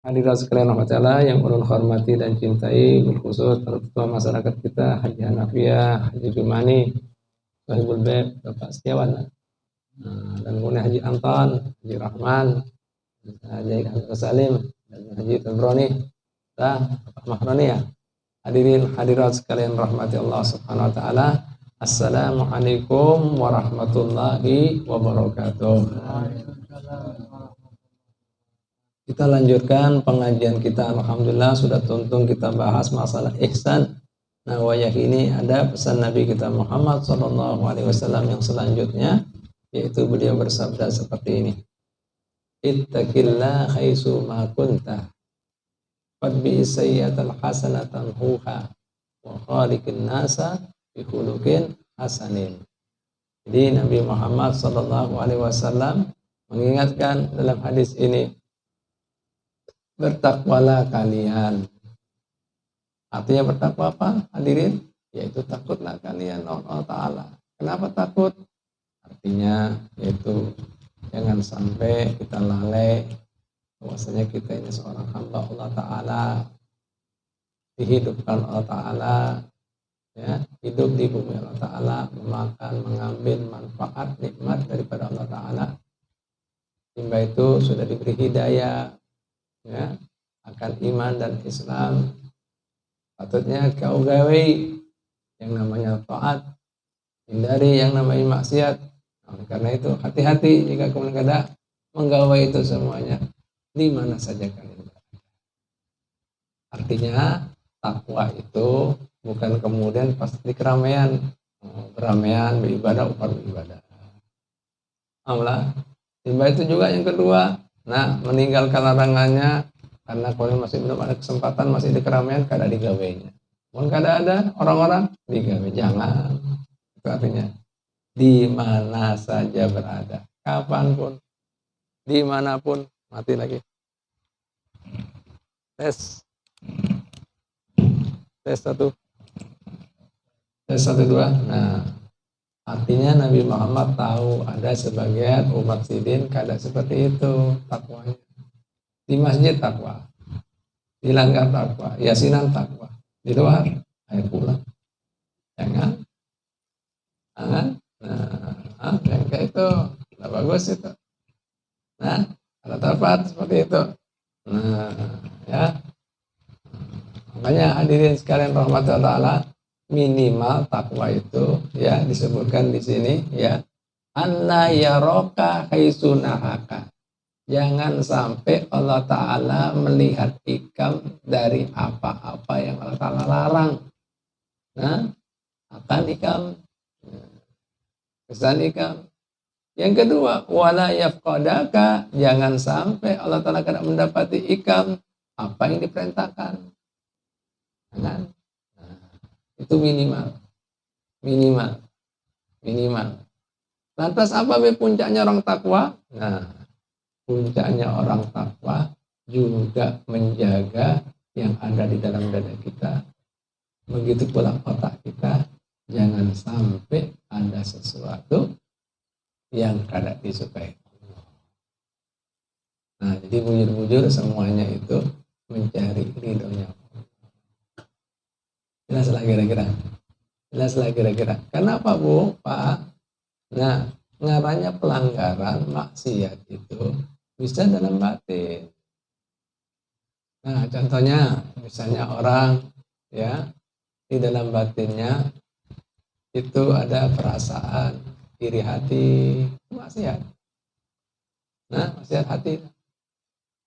Hadirin sekalian rahmatullah yang ulun hormati dan cintai, berkhusus terutama masyarakat kita, Haji Hanafiah, Haji Jumani, Sohibul Beb, Bapak Setiawan, dan kemudian Haji Anton, Haji Rahman, Haji Hamzah Salim, dan Haji Febroni, dan Bapak Mahroni ya. Hadirin hadirat sekalian rahmati Allah Subhanahu wa taala. Assalamualaikum warahmatullahi wabarakatuh. Kita lanjutkan pengajian kita. Alhamdulillah sudah tuntung kita bahas masalah ihsan. Nah, wayah ini ada pesan Nabi kita Muhammad SAW yang selanjutnya, yaitu beliau bersabda seperti ini. Ittaqillah haitsu ma kunta. Fadbi sayyatal hasanatan huha wa khaliqin nasa bi khuluqin hasanin. Jadi Nabi Muhammad SAW mengingatkan dalam hadis ini, bertakwalah kalian. Artinya bertakwa apa, hadirin? Yaitu takutlah kalian Allah Ta'ala. Kenapa takut? Artinya yaitu jangan sampai kita lalai bahwasanya kita ini seorang hamba Allah Ta'ala, dihidupkan Allah Ta'ala, ya, hidup di bumi Allah Ta'ala, memakan, mengambil manfaat, nikmat daripada Allah Ta'ala. Hamba itu sudah diberi hidayah, ya, akan iman dan Islam. Patutnya kau gawe yang namanya taat, hindari yang namanya maksiat. Karena itu hati-hati jika kamu kada menggawai itu semuanya di mana saja kalian berada. Artinya takwa itu bukan kemudian pas di keramaian, beribadah upar beribadah. Allah, tiba itu juga yang kedua. Nah, meninggalkan larangannya karena kalau masih belum ada kesempatan, masih di keramaian, kada digawainya. Mungkin kada ada orang-orang digawe, jangan. Itu artinya di mana saja berada, kapanpun, dimanapun. Mati lagi. Tes 1, tes 1 2. Nah, artinya Nabi Muhammad tahu ada sebagian umat sidin kada seperti itu takwanya. Di masjid takwa, di langgar takwa, yasinan takwa, di luar ayo pulang, jangan. Nah, yang kayak itu tidak bagus itu. Nah, ada tepat seperti itu. Nah, ya, makanya hadirin sekalian rahmatullah ta'ala, minimal takwa itu ya disebutkan di sini ya, alla yaraka haisunahaka. Jangan sampai Allah Ta'ala melihat ikam dari apa-apa yang Allah Ta'ala larang. Nah, akan ikam, kesan ikam. Yang kedua, wala yafqadaka. Jangan sampai Allah Ta'ala tidak mendapati ikam apa yang diperintahkan. Nah, itu minimal. Lantas apa puncaknya orang takwa? Nah, puncaknya orang takwa juga menjaga yang ada di dalam dada kita. Begitu pula otak kita. Jangan sampai ada sesuatu yang kada disukai. Nah, jadi bujur-bujur semuanya itu mencari ridhonya. Jelaslah kira-kira. Kenapa Bu, Pak? Nah, ngaranya pelanggaran maksiat itu bisa dalam batin. Nah, contohnya misalnya orang ya di dalam batinnya itu ada perasaan iri hati, maksiat. Nah, maksiat hati.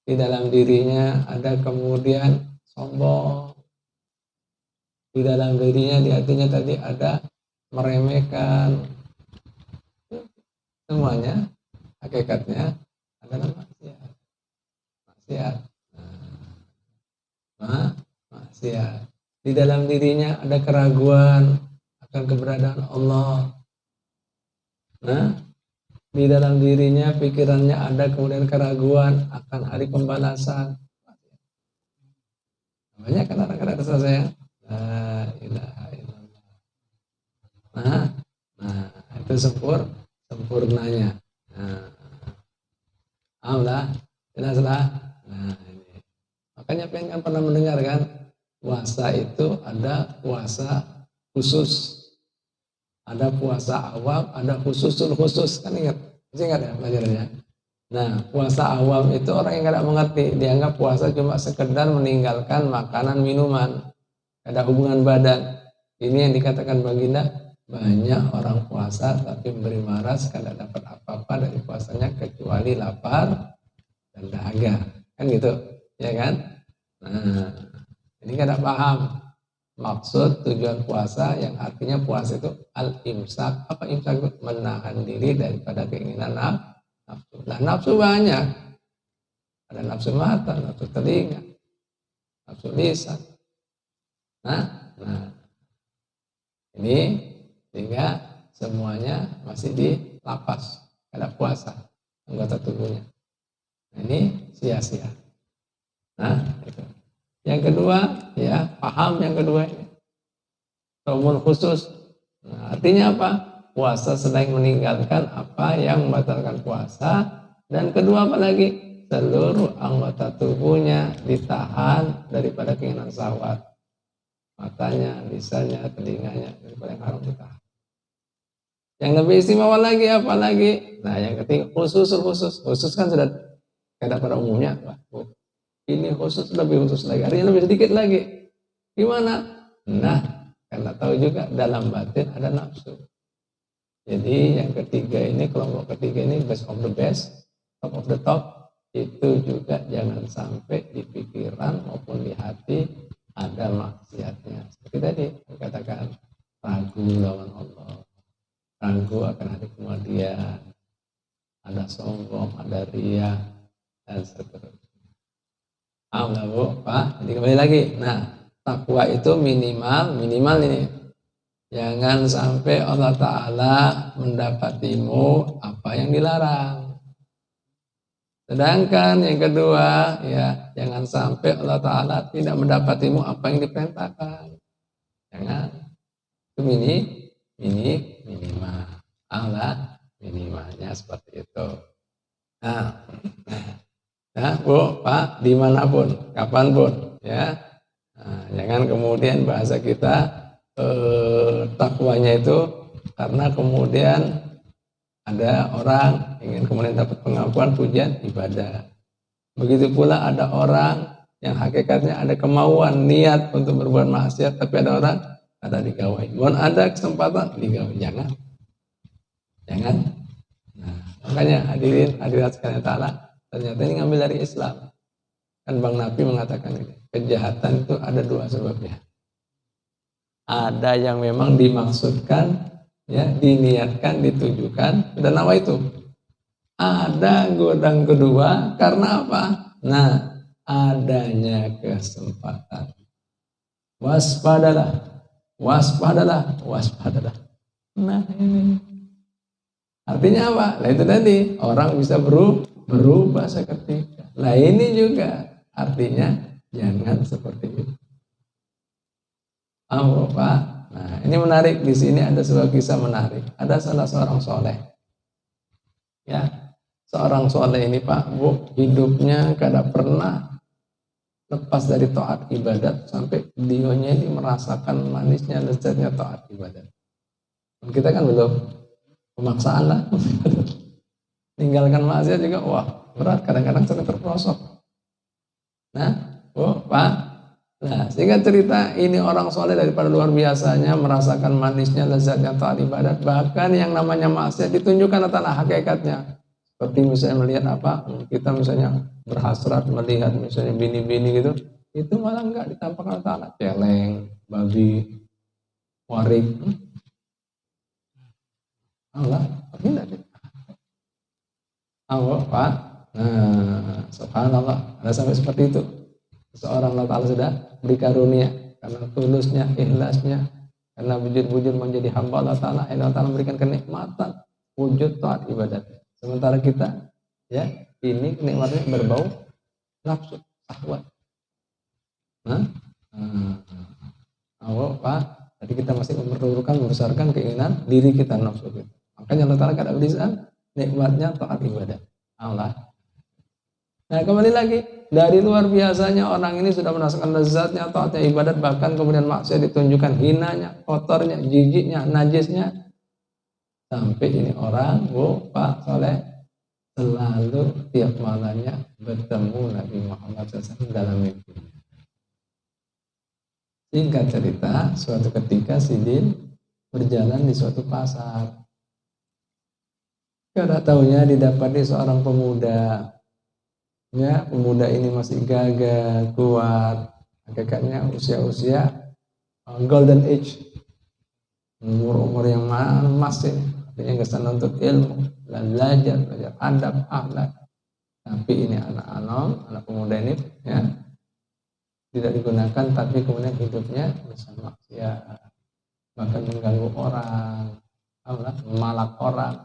Di dalam dirinya ada kemudian sombong. Di dalam dirinya, di hatinya tadi ada meremehkan. Semuanya hakikatnya adalah maksiat. Maksiat. Di dalam dirinya ada keraguan akan keberadaan Allah. Nah, di dalam dirinya pikirannya ada kemudian keraguan akan hari pembalasan. Banyak kan orang-orang saya. La ilaha illallah. Nah, itu sempurnanya. Allah, jelaslah. Nah, ini. Makanya pengen kan pernah mendengar kan, puasa itu ada puasa khusus, ada puasa awam, ada khususul khusus, kan ingat? Masih ingat ya pelajarannya? Nah, puasa awam itu orang yang tidak mengerti, dianggap puasa cuma sekedar meninggalkan makanan minuman, ada hubungan badan. Ini yang dikatakan baginda, banyak orang puasa tapi memberi maras tidak dapat apa-apa dari puasanya kecuali lapar dan dahaga, kan gitu, ya kan? Nah, ini kada paham maksud tujuan puasa yang artinya puasa itu al-imsak. Apa imsak itu? Menahan diri daripada keinginan nafsu. Nah, nafsu banyak. Ada nafsu mata, nafsu telinga, nafsu lisan. Nah, ini sehingga semuanya masih dilapas, ada puasa anggota tubuhnya. Nah, ini sia-sia. Nah, itu. Yang kedua, ya paham yang kedua ini. Saumul khusus. Nah, artinya apa? Puasa selain meninggalkan apa yang membatalkan puasa. Dan kedua apa lagi? Seluruh anggota tubuhnya ditahan daripada keinginan syahwat. Matanya, lisannya, telinganya, daripada yang haram ditahan. Yang lebih istimewa lagi apa lagi? Nah, yang ketiga khusus. Khusus kan sudah ada pada umumnya. Ini khusus, lebih khusus lagi, artinya lebih sedikit lagi. Gimana? Nah, karena tahu juga dalam batin ada nafsu. Jadi yang ketiga ini, kelompok ketiga ini best of the best, top of the top, itu juga jangan sampai di pikiran maupun di hati ada maksiatnya. Seperti tadi dikatakan, ragu lawan Allah, ragu akan hari kemudian, ada sombong, ada riya, dan seterusnya. Enggak Bu, Pak. Jadi kembali lagi. Nah, takwa itu minimal ini. Jangan sampai Allah Ta'ala mendapatimu apa yang dilarang. Sedangkan yang kedua, ya jangan sampai Allah Ta'ala tidak mendapatimu apa yang diperintahkan. Jangan. Itu minimal. Allah minimalnya seperti itu. Nah. Ya, Bu, Pak, dimanapun, kapanpun, ya. Nah, jangan kemudian bahasa kita takwanya itu karena kemudian ada orang ingin kemudian dapat pengakuan, pujian, ibadah. Begitu pula ada orang yang hakikatnya ada kemauan, niat untuk berbuat maksiat, tapi ada orang ada digawai. Mohon ada kesempatan digawai, jangan. Nah, makanya hadirat sekalian ta'ala. Ternyata ini ngambil dari Islam. Kan Bang Nafi mengatakan ini, kejahatan itu ada dua sebabnya. Ada yang memang dimaksudkan, ya, diniatkan, ditujukan, dan nawa itu. Ada godang kedua karena apa? Nah, adanya kesempatan. Waspadalah. Nah, ini. Artinya apa? Nah, itu tadi, orang bisa berubah seketika. Nah, ini juga artinya jangan seperti itu. Pak. Nah, ini menarik, di sini ada sebuah kisah menarik. Ada salah seorang soleh. Ya, seorang soleh ini Pak, Bu, hidupnya kada pernah lepas dari taat ibadat sampai dionya ini merasakan manisnya, lezatnya taat ibadat. Kita kan belum, pemaksaan lah. Tinggalkan maksiat juga, wah berat, kadang-kadang sering terperosok. Nah, Bu, Pak, nah sehingga cerita ini orang soleh daripada luar biasanya merasakan manisnya, lezatnya taat ibadat. Bahkan yang namanya maksiat ditunjukkan adalah hakikatnya. Seperti misalnya melihat apa, kita misalnya berhasrat melihat misalnya bini-bini gitu, itu malah enggak ditampakkan Allah, celeng, babi, warik. Allah, tapi enggak gitu. Allah, Pak. Nah, subhanallah, ada sampai seperti itu. Seorang Allah Ta'ala sudah beri karunia karena tulusnya, ikhlasnya, karena bujur-bujur menjadi hamba Allah Ta'ala, Allah Ta'ala memberikan kenikmatan wujud taat ibadat. Sementara kita, ya, ini kenikmatannya berbau nafsu, syahwat. Allah, Pak, jadi kita masih membesarkan keinginan diri kita, nafsu kita. Makanya Allah Ta'ala kadang bisa nikmatnya taat ibadah Allah. Nah, kembali lagi, Dari luar biasanya orang ini sudah merasakan lezatnya taatnya ibadat, bahkan kemudian maksiat ditunjukkan hinanya, kotornya, jijiknya, najisnya. Sampai ini orang, Pak Soleh, selalu tiap malamnya bertemu Nabi Muhammad SAW dalam mimpi. Singkat cerita, suatu ketika Sidin berjalan di suatu pasar. Tidak tahunya didapati seorang pemuda. Ya, pemuda ini masih gagah, kuat, hakikatnya usia-usia golden age, umur-umur yang emas ini, artinya kesana untuk ilmu, belajar adab, akhlak. Tapi ini anak pemuda ini ya tidak digunakan, tapi kemudian hidupnya bersama maksiat, bahkan mengganggu orang, memalak orang.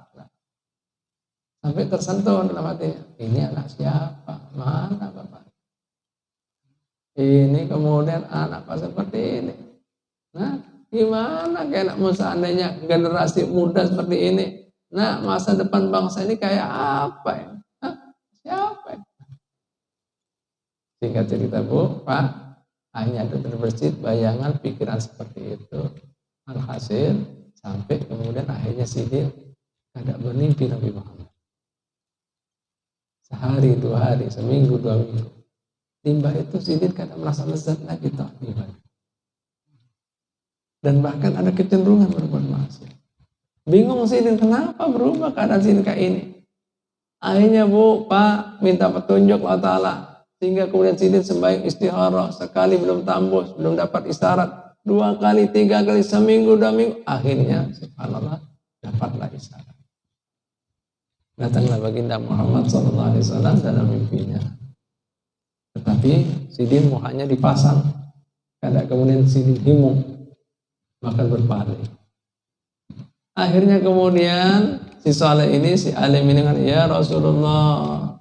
Sampai tersentuh dalam hatinya, ini anak siapa? Mana bapak? Ini kemudian anak apa seperti ini? Nah, gimana kayakmu seandainya generasi muda seperti ini? Nah, masa depan bangsa ini kayak apa ya? Hah? Siapa ya? Singkat cerita Bu, Pak, hanya ada terbersit bayangan pikiran seperti itu. Alhasil, sampai kemudian akhirnya Sidin ada bermimpi Nabi Muhammad. Sehari, 2 hari, seminggu, 2 minggu. Timbah itu Sidin kadang merasa lezat lagi taat ibadah. Dan bahkan ada kecenderungan berbuat maksiat. Bingung Sidin, kenapa berubah keadaan Sidin kayak ini? Akhirnya Bu, Pak, minta petunjuk Allah Ta'ala. Sehingga kemudian Sidin sembahyang istikharah. Sekali belum tambus, belum dapat isyarat. 2 kali, 3 kali, seminggu, 2 minggu. Akhirnya, subhanallah, dapatlah isyarat. Datanglah baginda Muhammad SAW dalam mimpinya. Tetapi Sidin muhanya dipasang. Kadang kemudian Sidin himung, maka berpaling. Akhirnya kemudian si Saleh ini, si alim ini kan, ya Rasulullah,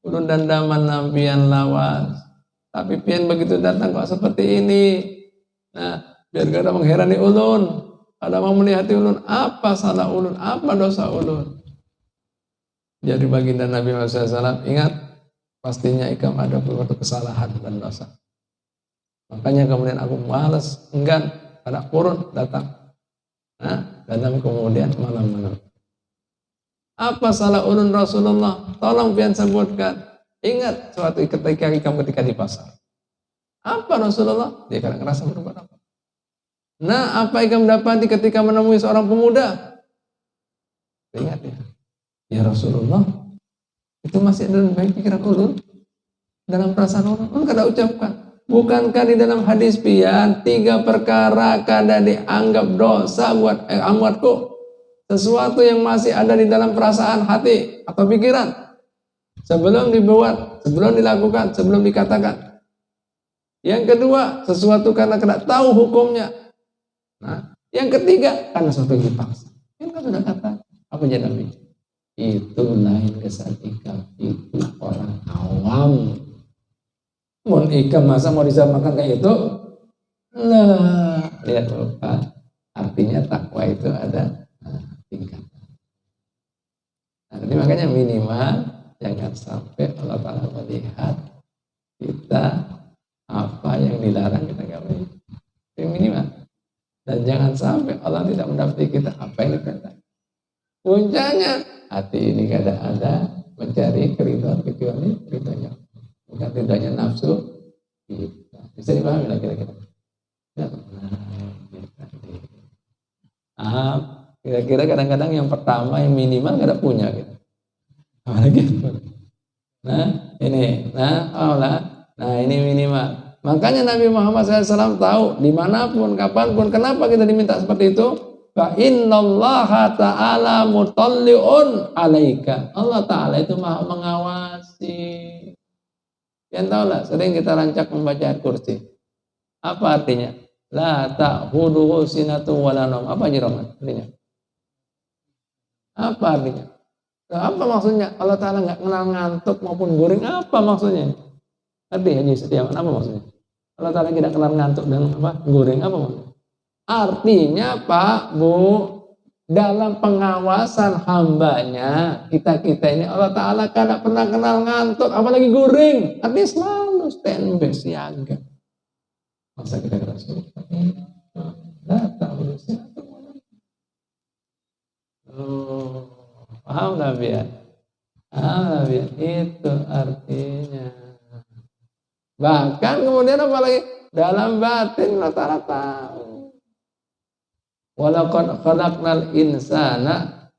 ulun dandaman nampian lawas. Tapi pian begitu datang kok seperti ini. Nah, biar gak ada mengherani ulun. Ada mau melihati ulun, apa salah ulun, apa dosa ulun. Jadi baginda Nabi Muhammad SAW, ingat, pastinya ikam ada suatu kesalahan dan dosa. Makanya kemudian aku malas, enggan, pada kurun datang. Nah, dalam kemudian malam-malam. Apa salah ulun Rasulullah? Tolong pian sebutkan. Ingat suatu ketika ikam ketika di pasar. Apa Rasulullah? Dia kadang ngerasa berbuat apa? Nah, apa ikam dapati ketika menemui seorang pemuda? Ingat ya. Ya Rasulullah, itu masih ada dalam baik pikiran ulun, dalam perasaan ulun. Ulun kada ucapkan. Bukankah di dalam hadis pian 3 perkara kada dianggap dosa buat amwatku? Sesuatu yang masih ada di dalam perasaan hati atau pikiran sebelum dibuat, sebelum dilakukan, sebelum dikatakan. Yang kedua, sesuatu karena kada tahu hukumnya. Nah, yang ketiga, karena sesuatu yang dipaksa. Kan sudah kata apa jadi Nabi? Itu lain kesan ikam, itu orang awam. Mau ikam masa mau disamakan kayak itu? Nah, lihat Bapak, artinya takwa itu ada tingkat. Nah, jadi makanya minimal jangan sampai Allah Ta'ala melihat kita apa yang dilarang kita gak boleh. Itu minimal. Dan jangan sampai Allah tidak mendapati kita apa yang diperintah. Puncanya hati ini kadang ada mencari keridhaan kecuali ridhonya, bukan ridhonya nafsu. Bisa dipahami lah kira-kira. Kira-kira kadang-kadang yang pertama yang minimal kada punya gitu. Apalagi ini minimal. Makanya Nabi Muhammad SAW tahu dimanapun, kapanpun, kenapa kita diminta seperti itu? Fa innallaha ta'ala mutalli'un alaika. Allah Ta'ala itu maha mengawasi. Yang tahu lah, sering kita rancak membaca ayat kursi. Apa artinya? La ta'huduhu sinatu wala naum. Apa Roman artinya? Apa artinya? Apa maksudnya? Allah Ta'ala nggak kenal ngantuk maupun guring. Apa maksudnya? Arti Haji Setiawan, apa maksudnya? Allah Ta'ala tidak kenal ngantuk dan guring. Apa maksudnya? Artinya Pak, Bu, dalam pengawasan hambanya, kita ini Allah Ta'ala kadang pernah kenal ngantuk, apalagi guring. Artinya selalu standby, siaga. Masa kita kata datang urusan. Paham Nabi ya? Itu artinya. Bahkan kemudian apalagi dalam batin Allah Ta'ala tahu. Walaqad khalaqnal insana,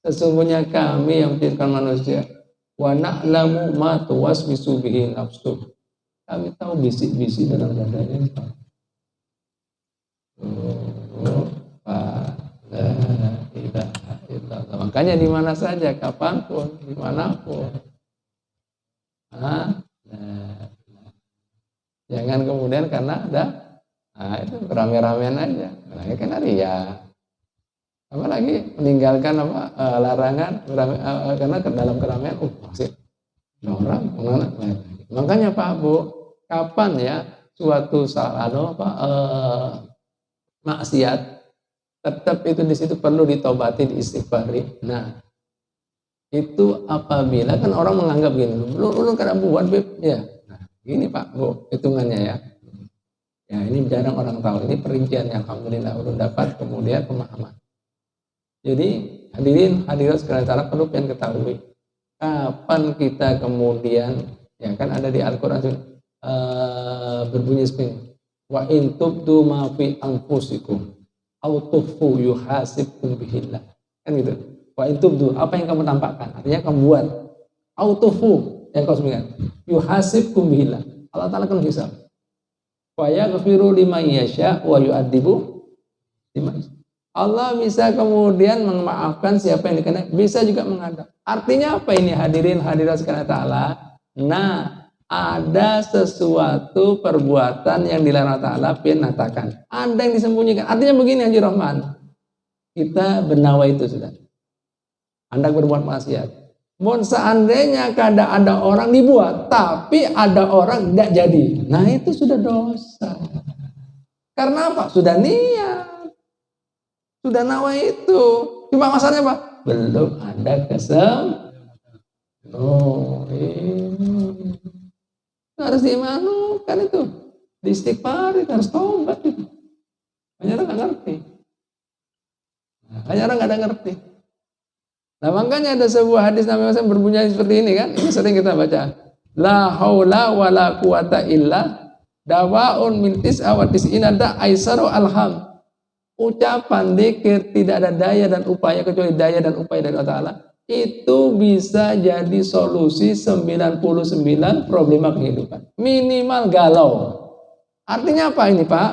sesungguhnya kami yang menciptakan manusia, wa na'lamu ma tuwaswisu bihi nafsu, kami tahu bisik-bisik dalam dadanya. Makanya di mana saja, kapanpun, dimanapun. Jangan kemudian karena ada itu rame-ramean aja. Nah, kan ria. Apalagi meninggalkan larangan karena ke dalam keramaian masih orang makanya Pak Bu, kapan ya suatu saat maksiat tetap itu di situ perlu ditobati, diistighfari. Nah, itu apabila kan orang menganggap gini, lu kada buat Beb ya. Nah, gini Pak Bu, hitungannya ya. Ya, ini jarang orang tahu. Ini perinciannya, alhamdulillah udah dapat kemudian pemahaman. Jadi hadirin sekalian taala perlu pengen ketahui kapan kita kemudian ya kan ada di Al-Qur'an berbunyi seperti ini. Wa in tubdu ma fi anfusikum aw tukhfu yuhasibkum bihillah. Kan gitu. Wa in tubdu, apa yang kamu tampakkan? Artinya kamu buat. Aw tukhfu, yang kau sembunyikan. Yuhasibkum bihillah. Allah Ta'ala akan hisab. Wa yaghfiru liman yasha wa yu'adzibu liman yasha. Allah bisa kemudian memaafkan siapa yang dikehendaki, bisa juga mengadab. Artinya apa ini hadirin hadirat sekalian taala? Nah, ada sesuatu perbuatan yang dilarang Ta'ala pinatakan. Ada yang disembunyikan. Artinya begini Haji Rahman. Kita bernawa itu sudah. Anda berbuat maksiat. Mohon seandainya kada ada orang dibuat, tapi ada orang tidak jadi. Nah itu sudah dosa. Karena apa? Sudah niat. Sudah nawa itu. Cuma masalahnya apa? Belum ada harus dimanukan itu. Di istighfar harus tobat itu. Banyak orang nggak ngerti. Banyak orang nggak ada ngerti. Nah makanya ada sebuah hadis Nabi Muhammad berbunyi seperti ini kan. Ini sering kita baca. La haula wa la quwata illa dawaun min tis'a wa tis'ina da aisaru alham. Ucapan dzikir tidak ada daya dan upaya kecuali daya dan upaya dari Allah Ta'ala. Itu bisa jadi solusi 99 problema kehidupan. Minimal galau. Artinya apa ini Pak?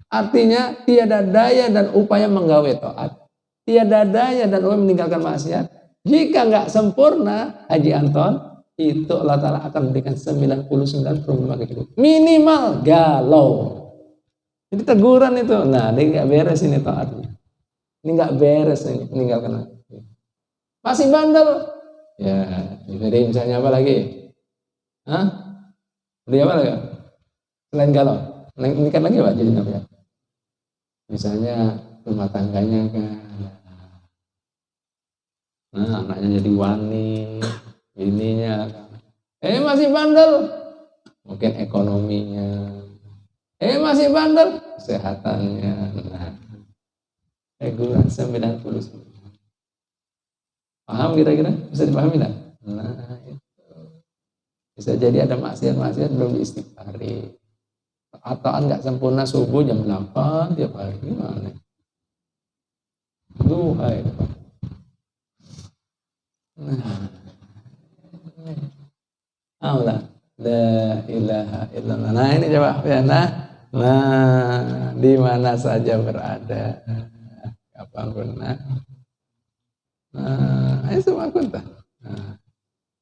Artinya tiada daya dan upaya menggawe taat. Tiada daya dan upaya meninggalkan maksiat. Jika nggak sempurna, Haji Anton, itu Allah Ta'ala akan memberikan 99 problema kehidupan. Minimal galau. Jadi teguran itu. Nah, ini nggak beres ini taatnya. Ini nggak beres ini meninggalkan. Masih bandel. Ya, jadi misalnya apa lagi? Hah? Dia apa lagi? Selain galau. Meningkat lagi Pak jadi apa ya? Misalnya rumah tangganya kan. Nah, anaknya jadi wani, bininya kan. Masih bandel. Mungkin ekonominya. Masih bandel, kesehatannya. Nah, teguran 99. Paham kira-kira? Bisa dipahami tak? Nah, itu. Bisa jadi ada maksiat-maksiat belum diistighfari. Atau nggak sempurna subuh jam 8 tiap hari gimana? Duha itu. Nah, Allah, la ilaha illallah. Nah ini coba ya, nah di mana saja berada, kapanpun. Nah, itu makunta.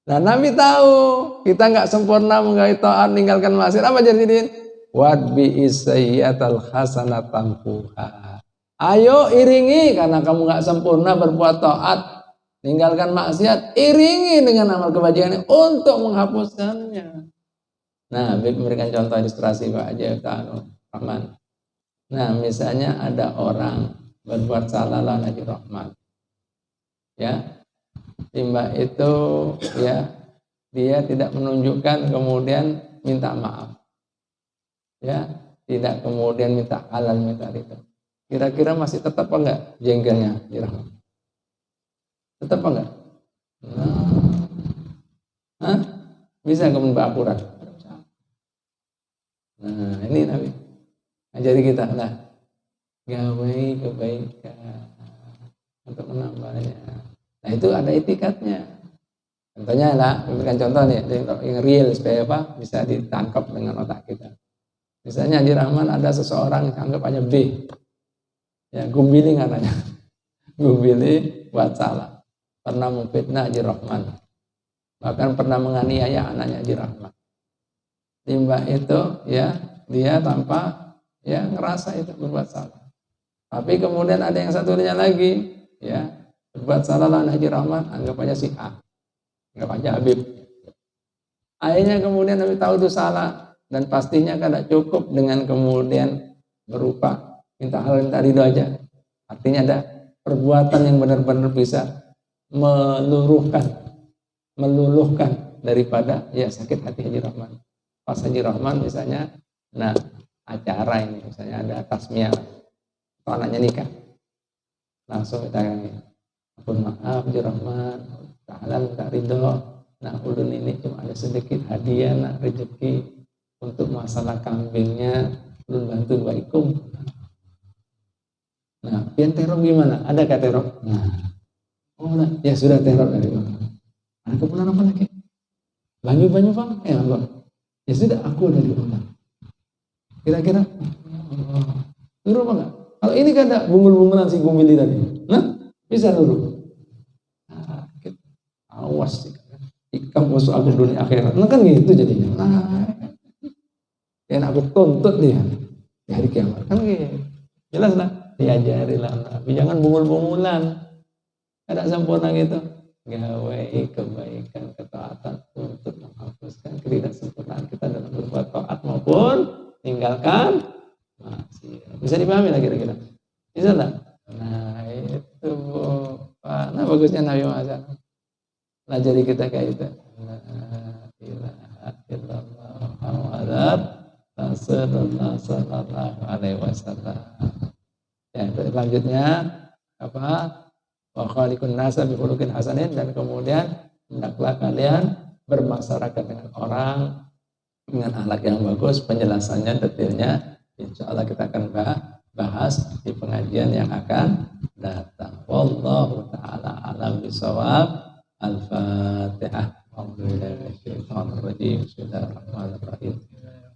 Nah, Nabi tahu kita nggak sempurna menggawe taat, meninggalkan maksiat. Apa jadiin? Wadbi isayyatal hasanatan fuha. Ayo iringi karena kamu nggak sempurna berbuat taat, tinggalkan maksiat, iringi dengan amal kebajikan untuk menghapuskannya. Nah, memberikan contoh ilustrasi Pak Haji Rahman. Nah, misalnya ada orang berbuat salah lawan Haji Rahman. Ya, timba itu ya dia tidak menunjukkan kemudian minta maaf. Ya, tidak kemudian minta halal, minta ridho. Kira-kira masih tetap apa enggak jengkelnya Haji Rahman? Tetap apa enggak? Hah? Bisa kemudian akurat. Nah, ini Nabi ngajari kita. Nah, gawe kebaikan untuk menambahnya. Nah, itu ada etikatnya. Contohnya lah, memberikan contoh nih yang real supaya apa? Bisa ditangkap dengan otak kita. Misalnya Haji Rahman ada seseorang anggap aja B. Ya, Gumbili katanya. Gumbili buat salah. Pernah memfitnah Haji Rahman. Bahkan pernah menganiaya anaknya Haji Rahman. Timba itu ya dia tanpa ya ngerasa itu berbuat salah. Tapi kemudian ada yang satunya lagi ya berbuat salah lawan Haji Rahman, anggap aja si A, anggap aja Habib. Akhirnya kemudian Habib tahu itu salah dan pastinya tidak cukup dengan kemudian berupa minta halal minta ridho aja. Artinya ada perbuatan yang benar-benar bisa meluluhkan daripada ya sakit hati Haji Rahman. Pas Haji Rahman misalnya, nah acara ini misalnya ada tasmiyah atau anaknya nikah, langsung kita ampun maaf Haji Rahman, halal minta ridho. Nah ulun ini cuma ada sedikit hadiah nak rezeki untuk masalah kambingnya, ulun bantu baikum. Nah pian terong gimana? Ada kah terong? Nah, oh nah, ya sudah terong dari mana? Ada kepulan apa lagi? Banyu bang? Bang. Ya sudah aku dari mana? Kira-kira nurut apa enggak? Kalau ini kan ada bungul-bungulan si Gumbili tadi. Nah, bisa nurut. Nah, awas sih. Ikam musuh aku dunia akhirat. Nah kan gitu jadinya. Nah, yang aku tuntut dia di hari kiamat. Kan gitu. Jelas lah. Diajarilah Nabi. Jangan bungul-bungulan. Ada sempurna gitu. Gawe kebaikan, ketaatan untuk menghapuskan ketidaksempurnaan kita dalam berbuat taat maupun tinggalkan maksiat. Bisa dipahami lah kira-kira? Bisa tak? Nah itu nah bagusnya Nabi Muhammad ngajari kita kayak itu. La ilaha illallah Muhammadur Rasulullah sallallahu alaihi wasallam. Ya, selanjutnya apa? Wa khaliqun nasa bi khuluqin hasanin, dan kemudian hendaklah kalian bermasyarakat dengan orang dengan akhlak yang bagus. Penjelasannya detailnya insyaallah kita akan bahas di pengajian yang akan datang. Wallahu taala alam bisawab. Al-Fatihah. Bismillahirrahmanirrahim.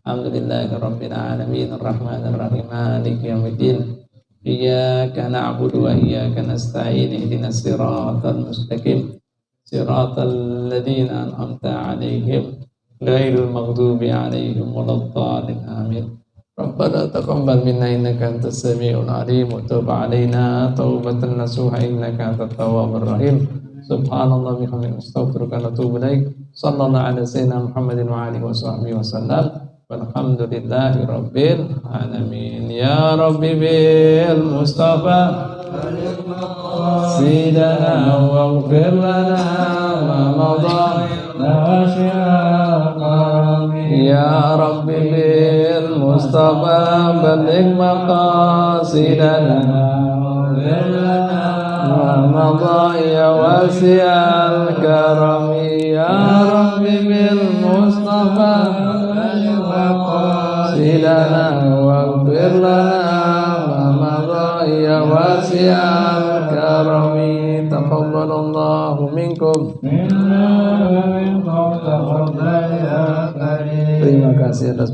Alhamdulillahirabbil alamin arrahmanir rahim maliki yaumiddin. Iyyaka na'budu wa iyyaka nasta'in ihdinas siratal mustaqim siratal ladzina an'amta 'alaihim ghairil maghdubi 'alaihim waladdallin amin. Rabbana taqabbal minna innaka antas samiul 'alim wa tub 'alaina taubatan nasuha innaka antat tawwabur rahim. Subhanallah bihamdihi astaghfiruka wa atubu ilaik. Sallallahu ala sayyidina Muhammadin wa alihi washabbihi wasallam. Walhamdulillahi rabbil alamin. Ya Rabbi bil Mustafa Sidana waghfir lana ma madha Ya Rabbi bil Mustafa balligh maqasidana waghfir lana ma madha ya wasi'al karami. Ya Rabbi bil Mustafa Silana waghfir lana ma madha ya wasi'al karami. Taqabbalallahu minkum. Terima kasih atas